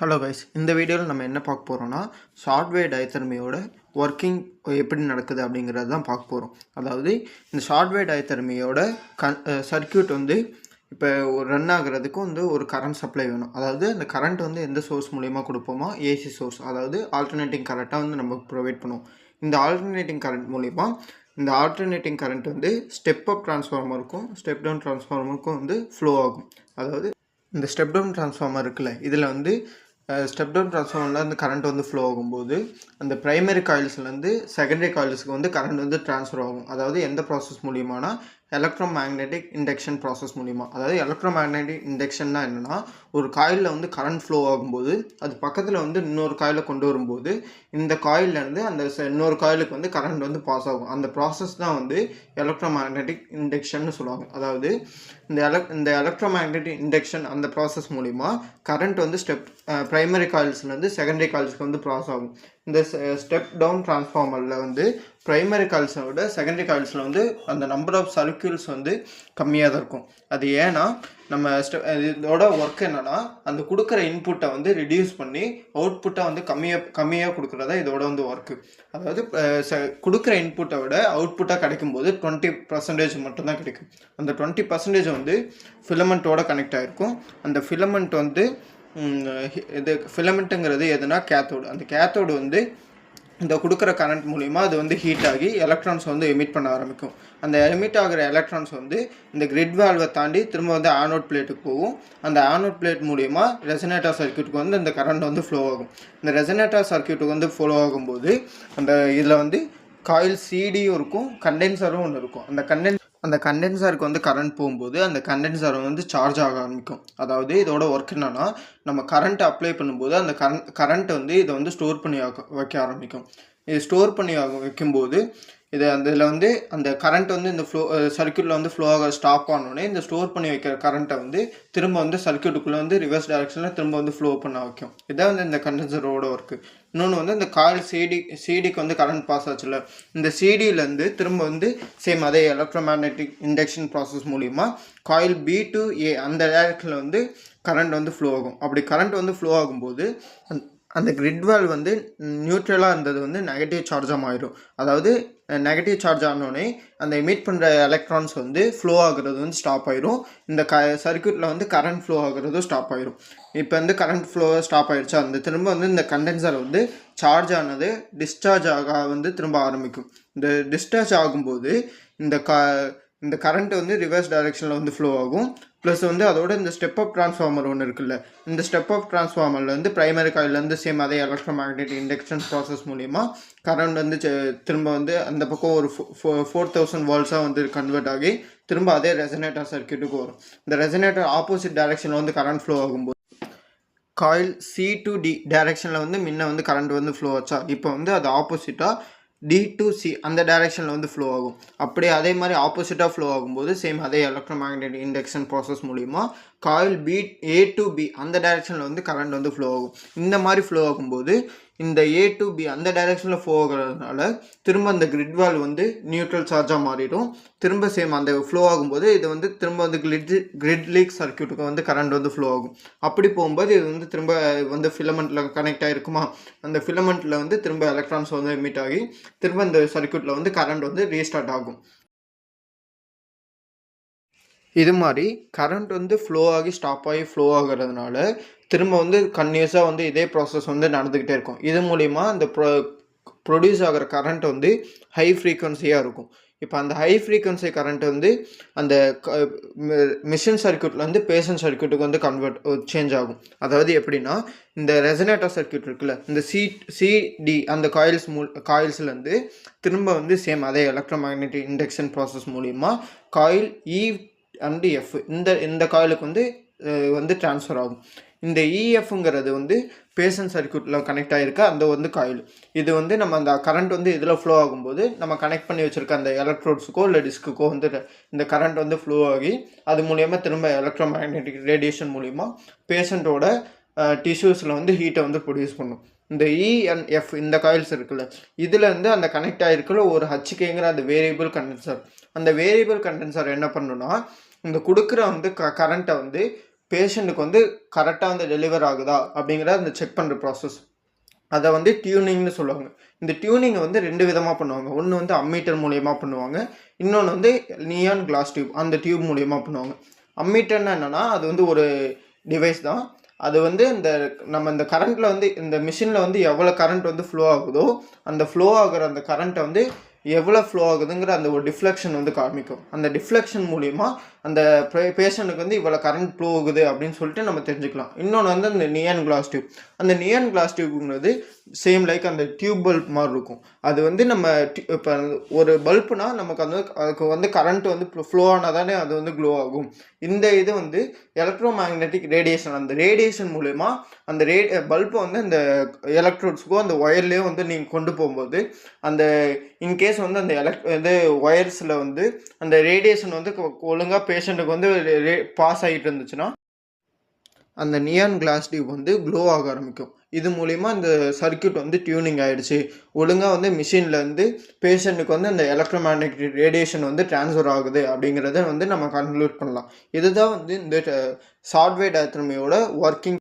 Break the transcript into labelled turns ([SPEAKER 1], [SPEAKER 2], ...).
[SPEAKER 1] Hello guys, இந்த வீடியோவில் நம்ம என்ன பார்க்க போகிறோம்னா ஷார்ட்வேவ் டயத்தெர்மியோட ஒர்க்கிங் எப்படி நடக்குது அப்படிங்கிறது தான் பார்க்க போகிறோம். அதாவது இந்த ஷார்ட்வேவ் டயத்தெர்மியோட சர்க்கியூட் வந்து இப்போ ரன் ஆகிறதுக்கு வந்து ஒரு கரண்ட் சப்ளை வேணும். அதாவது அந்த கரண்ட் வந்து எந்த சோர்ஸ் மூலிமா கொடுப்போமோ ஏசி சோர்ஸ், அதாவது ஆல்டர்னேட்டிங் கரண்ட்டாக வந்து நம்ம ப்ரொவைட் பண்ணுவோம். இந்த ஆல்டர்னேட்டிங் கரண்ட் மூலிமா இந்த ஆல்டர்னேட்டிங் கரண்ட் வந்து ஸ்டெப் அப் டிரான்ஸ்ஃபார்மருக்கும் ஸ்டெப் டவுன் டிரான்ஸ்ஃபார்மருக்கும் வந்து ஃப்ளோ ஆகும். அதாவது இந்த ஸ்டெப் டவுன் டிரான்ஸ்ஃபார்மர் இருக்குல்ல, இதில் வந்து ஸ்டெப் டவுன் டிரான்ஸ்ஃபார்மரில் வந்து கரண்ட் வந்து ஃப்ளோ ஆகும்போது அந்த ப்ரைமரி காயில்ஸ்லேருந்து செகண்டரி காயில்ஸுக்கு வந்து கரண்ட் வந்து ட்ரான்ஸ்ஃபர் ஆகும். அதாவது எந்த ப்ராசஸ் மூலியமானா எலக்ட்ரோ மேக்னெட்டிக் இண்டக்ஷன் ப்ராசஸ் மூலிமா. அதாவது எலக்ட்ரோ மேக்னெட்டிக் இண்டக்ஷன்னா என்னென்னா, ஒரு காயிலில் வந்து கரண்ட் ஃப்ளோ ஆகும்போது அது பக்கத்தில் வந்து இன்னொரு காயிலை கொண்டு வரும்போது இந்த காயிலேருந்து அந்த இன்னொரு காயிலுக்கு வந்து கரண்ட் வந்து பாஸ் ஆகும். அந்த ப்ராசஸ் தான் வந்து எலக்ட்ரோ மேக்னெட்டிக் இண்டக்ஷன்னு சொல்லுவாங்க. அதாவது இந்த எலக்ட்ரோ மேக்னெட்டிக் இண்டக்ஷன் அந்த ப்ராசஸ் மூலிமா கரண்ட் வந்து ப்ரைமரி காயில்ஸ்லேருந்து செகண்டரி காயில்ஸ்க்கு வந்து பாஸ் ஆகும். இந்த ஸ்டெப் டவுன் டிரான்ஸ்ஃபார்மரில் வந்து ப்ரைமரி காயில்ஸை விட செகண்டரி காயில்ஸில் வந்து அந்த நம்பர் ஆஃப் சர்க்கியூல்ஸ் வந்து கம்மியாக தான் இருக்கும். அது ஏன்னா நம்ம இதோட ஒர்க் என்னென்னா, அந்த கொடுக்குற இன்புட்டை வந்து ரிடியூஸ் பண்ணி அவுட்புட்டை வந்து கம்மியாக கொடுக்குறதா இதோட வந்து ஒர்க்கு. அதாவது கொடுக்குற இன்புட்டை விட அவுட்புட்டாக கிடைக்கும்போது 20% மட்டும்தான் கிடைக்கும். அந்த 20% வந்து ஃபிலமெண்ட்டோட கனெக்ட் ஆகிருக்கும். அந்த ஃபிலமெண்ட் வந்து இது ஃபிலமெண்ட்டுங்கிறது எதுனா கேத்தோடு. அந்த கேத்தோடு வந்து இந்த கொடுக்குற கரண்ட் மூலிமா அது வந்து ஹீட் ஆகி எலக்ட்ரான்ஸ் வந்து எமிட் பண்ண ஆரம்பிக்கும். அந்த எமிட் ஆகிற எலக்ட்ரான்ஸ் வந்து இந்த கிரிட் வால்வை தாண்டி திரும்ப வந்து ஆனோட் பிளேட்டுக்கு போகும். அந்த ஆனோட் பிளேட் மூலிமா ரெசனேட்டர் சர்க்கியூட்டுக்கு வந்து இந்த கரண்ட் வந்து ஃப்ளோ ஆகும். இந்த ரெசனேட்டர் சர்க்கியூட்டுக்கு வந்து ஃப்ளோ ஆகும்போது அந்த இதில் வந்து காயில் சிடியும் இருக்கும், கண்டென்சரும் ஒன்று இருக்கும். அந்த கண்டென்சருக்கு வந்து கரண்ட் போகும்போது அந்த கண்டென்சரை வந்து சார்ஜ் ஆக ஆரம்பிக்கும். அதாவது இதோட ஒர்க் என்னென்னா, நம்ம கரண்ட் அப்ளை பண்ணும்போது அந்த கரண்ட் வந்து இதை வந்து ஸ்டோர் பண்ணி வைக்க ஆரம்பிக்கும். இது ஸ்டோர் பண்ணி வைக்கும்போது இதில் வந்து அந்த கரண்ட் வந்து இந்த சர்க்கியூட்டில் வந்து ஃப்ளோ ஆக ஸ்டாப் ஆனோடனே இந்த ஸ்டோர் பண்ணி வைக்கிற கரண்ட்டை வந்து திரும்ப வந்து சர்க்கியூட்டுக்குள்ளே வந்து ரிவர்ஸ் டைரக்ஷனில் திரும்ப வந்து ஃப்ளோ பண்ண வைக்கும். இதான் வந்து இந்த கண்டென்சரோட ஒர்க்கு. இன்னொன்று வந்து இந்த காயில் சிடிக்கு வந்து கரண்ட் பாஸ் ஆச்சுல, இந்த சிடியிலேருந்து திரும்ப வந்து சேம் அதே எலக்ட்ரோ மேக்னெட்டிக் இண்டக்ஷன் ப்ராசஸ் மூலிமா காயில் பி டு ஏ அந்த டேரக்ஷனில் வந்து கரண்ட் வந்து ஃப்ளோ ஆகும். அப்படி கரண்ட் வந்து ஃப்ளோ ஆகும்போது அந்த கிரிட் வால் வந்து நியூட்ரலாக இருந்தது வந்து நெகட்டிவ் சார்ஜாக மாறிடும். அதாவது நெகட்டிவ் சார்ஜ் ஆனோடனே அந்த எமிட் பண்ணுற எலக்ட்ரான்ஸ் வந்து ஃப்ளோ ஆகுறது வந்து ஸ்டாப் ஆயிரும். இந்த சர்க்கியூட்டில் வந்து கரண்ட் ஃப்ளோ ஆகுறதும் ஸ்டாப் ஆயிரும். இப்போ வந்து கரண்ட் ஃப்ளோ ஸ்டாப் ஆயிடுச்சா, அந்த திரும்ப வந்து இந்த கண்டென்சர் வந்து சார்ஜ் ஆனது டிஸ்சார்ஜ் ஆக வந்து திரும்ப ஆரம்பிக்கும். இந்த டிஸ்சார்ஜ் ஆகும்போது இந்த கரண்ட் வந்து ரிவர்ஸ் டைரெக்ஷனில் வந்து ஃப்ளோ ஆகும். ப்ளஸ் வந்து அதோட இந்த ஸ்டெப் அப் டிரான்ஸ்ஃபார்மர் ஒன்று இருக்குல்ல, இந்த ஸ்டெப் அப் டிரான்ஸ்ஃபார்மரில் வந்து ப்ரைமரி காயிலேருந்து சேம் அதே எலக்ட்ரோ மேக்னெட்டிக் இண்டக்ஷன் ப்ராசஸ் மூலிமா கரண்ட் வந்து திரும்ப வந்து அந்த பக்கம் ஒரு 4000 வால்ட்ஸாக வந்து கன்வெர்ட் ஆகி திரும்ப அதே ரெசனேட்டர் சர்க்கியூட்டுக்கு வரும். இந்த ரெசனேட்டர் ஆப்போசிட் டைரெக்ஷனில் வந்து கரண்ட் ஃப்ளோ ஆகும்போது காயில் சி டு டி டைரெக்ஷனில் வந்து முன்ன வந்து கரண்ட் வந்து ஃப்ளோ ஆச்சா, இப்போ வந்து அது ஆப்போசிட்டாக டி டு சி அந்த டைரெக்ஷனில் வந்து ஃப்ளோ ஆகும். அப்படியே அதே மாதிரி ஆப்போசிட்டாக ஃப்ளோ ஆகும்போது சேம் அதே எலக்ட்ரோ மேக்னெட்டிக் இண்டக்ஷன் ப்ராசஸ் மூலிமா காயில் ஏ டு பி அந்த டைரெக்ஷனில் வந்து கரண்ட் வந்து ஃப்ளோ ஆகும். இந்த மாதிரி ஃப்ளோ ஆகும்போது இந்த ஏ டு பி அந்த டைரெக்ஷனில் ஃப்ளோ ஆகிறதுனால திரும்ப அந்த கிரிட் வால் வந்து நியூட்ரல் சார்ஜாக மாறிடும். திரும்ப சேம் அந்த ஃப்ளோ ஆகும்போது இது வந்து திரும்ப வந்து கிரிட் லீக் சர்க்கியூட்டுக்கு வந்து கரண்ட் வந்து ஃப்ளோ ஆகும். அப்படி போகும்போது இது வந்து திரும்ப வந்து ஃபிலமெண்ட்டில் கனெக்ட் ஆகிருக்குமா, அந்த ஃபிலமெண்ட்டில் வந்து திரும்ப எலக்ட்ரான்ஸ் வந்து எமிட் ஆகி திரும்ப இந்த சர்க்கியூட்டில் வந்து கரண்ட் வந்து ரீஸ்டார்ட் ஆகும். இது மாதிரி கரண்ட் வந்து ஃப்ளோ ஆகி ஸ்டாப் ஆகி ஃப்ளோ ஆகிறதுனால திரும்ப வந்து கன்டினியூஸாக வந்து இதே ப்ராசஸ் வந்து நடந்துக்கிட்டே இருக்கும். இது மூலிமா அந்த ப்ரொடியூஸ் ஆகிற கரண்ட் வந்து ஹை ஃப்ரீக்வன்சியாக இருக்கும். இப்போ அந்த ஹை ஃப்ரீக்வன்சி கரண்ட் வந்து அந்த மிஷின் சர்க்கியூட்லேருந்து பேஷண்ட் சர்க்கியூட்டுக்கு வந்து சேஞ்ச் ஆகும். அதாவது எப்படின்னா, இந்த ரெசனேட்டர் சர்க்கியூட் இருக்குல்ல, இந்த சிடி அந்த காயில்ஸ்லேருந்து திரும்ப வந்து சேம் அதே எலக்ட்ரோ மேக்னெட்டிக் இண்டக்ஷன் ப்ராசஸ் மூலிமா காயில் இ அண்ட் எஃப் இந்த காயிலுக்கு வந்து ட்ரான்ஸ்ஃபர் ஆகும். இந்த இஎஃப்ங்கிறது வந்து பேஷண்ட் சர்க்கியூட்டில் கனெக்ட் ஆகிருக்க அந்த வந்து காயில். இது வந்து நம்ம அந்த கரண்ட் வந்து இதில் ஃப்ளோ ஆகும்போது நம்ம கனெக்ட் பண்ணி வச்சுருக்க அந்த எலக்ட்ரோட்ஸுக்கோ இல்லை டிஸ்க்குக்கோ வந்து இந்த கரண்ட் வந்து ஃப்ளோ ஆகி அது மூலிமா திரும்ப எலக்ட்ரோ மேக்னெட்டிக் ரேடியேஷன் மூலிமா பேஷண்ட்டோட டிஷ்யூஸில் வந்து ஹீட்டை வந்து ப்ரொடியூஸ் பண்ணும். இந்த இஎன்எஃப் இந்த காயில்ஸ் இருக்குல்ல, இதுலேருந்து அந்த கனெக்ட் ஆகிருக்கிற ஒரு ஹச்கேங்கிற அந்த வேரியபிள் கண்டென்சர். அந்த வேரியபிள் கண்டென்சர் என்ன பண்ணுன்னா, இந்த கொடுக்குற வந்து கரண்ட்டை வந்து பேஷண்ட்டுக்கு வந்து கரெக்டாக வந்து டெலிவர் ஆகுதா அப்படிங்கிறத அந்த செக் பண்ணுற ப்ராசஸ். அதை வந்து டியூனிங்னு சொல்லுவாங்க. இந்த டியூனிங்கை வந்து 2 விதமாக பண்ணுவாங்க. ஒன்று வந்து அம்மீட்டர் மூலியமாக பண்ணுவாங்க, இன்னொன்று வந்து நியான் கிளாஸ் டியூப் அந்த டியூப் மூலியமாக பண்ணுவாங்க. அம்மீட்டர்னா என்னென்னா அது வந்து ஒரு டிவைஸ் தான். அது வந்து நம்ம இந்த கரண்ட்டில் வந்து இந்த மிஷினில் வந்து எவ்வளோ கரண்ட் வந்து ஃப்ளோ ஆகுதோ அந்த ஃப்ளோ ஆகிற அந்த கரண்ட்டை வந்து எவ்வளோ ஃப்ளோ ஆகுதுங்கிற அந்த ஒரு டிஃப்ளெக்ஷன் வந்து காமிக்கும். அந்த டிஃப்ளெக்ஷன் மூலிமா அந்த பேஷண்ட்டுக்கு வந்து இவ்வளோ கரண்ட் ஃப்ளோ ஆகுது அப்படின்னு சொல்லிட்டு நம்ம தெரிஞ்சுக்கலாம். இன்னொன்று வந்து அந்த நியான் கிளாஸ் டியூப். அந்த நியான் கிளாஸ் டியூப்ங்கிறது சேம் லைக் அந்த டியூப் பல்ப் மாதிரி இருக்கும். அது வந்து நம்ம இப்போ ஒரு பல்ப்னா நமக்கு அதுக்கு வந்து கரண்ட் வந்து ஃப்ளோ ஆனால் தானே அது வந்து க்ளோ ஆகும். இந்த இது வந்து எலக்ட்ரோ மேக்னெட்டிக் ரேடியேஷன். அந்த ரேடியேஷன் மூலமா அந்த பல்பை வந்து அந்த எலக்ட்ரோட்ஸுக்கோ அந்த ஒயர்லேயோ வந்து நீங்கள் கொண்டு போகும்போது அந்த இன்கேஸ் வந்து அந்த இது ஒயர்ஸில் வந்து அந்த ரேடியேஷன் வந்து ஒழுங்காக பேஷண்ட்டுக்கு வந்து பாஸ் ஆகிட்டு இருந்துச்சுன்னா அந்த நியான் கிளாஸ் டியூப் வந்து க்ளோ ஆக ஆரம்பிக்கும். இது மூலிமா இந்த சர்க்கியூட் வந்து டியூனிங் ஆகிடுச்சு, ஒழுங்காக வந்து மிஷின்லேருந்து பேஷண்ட்டுக்கு வந்து அந்த எலக்ட்ரோமேக்னெட்டிக் ரேடியேஷன் வந்து ட்ரான்ஸ்ஃபர் ஆகுது அப்படிங்கிறத வந்து நம்ம கன்க்ளூட் பண்ணலாம். இதுதான் வந்து இந்த ஷார்ட் வேவ் டயத்தர்மியோட ஒர்க்கிங்.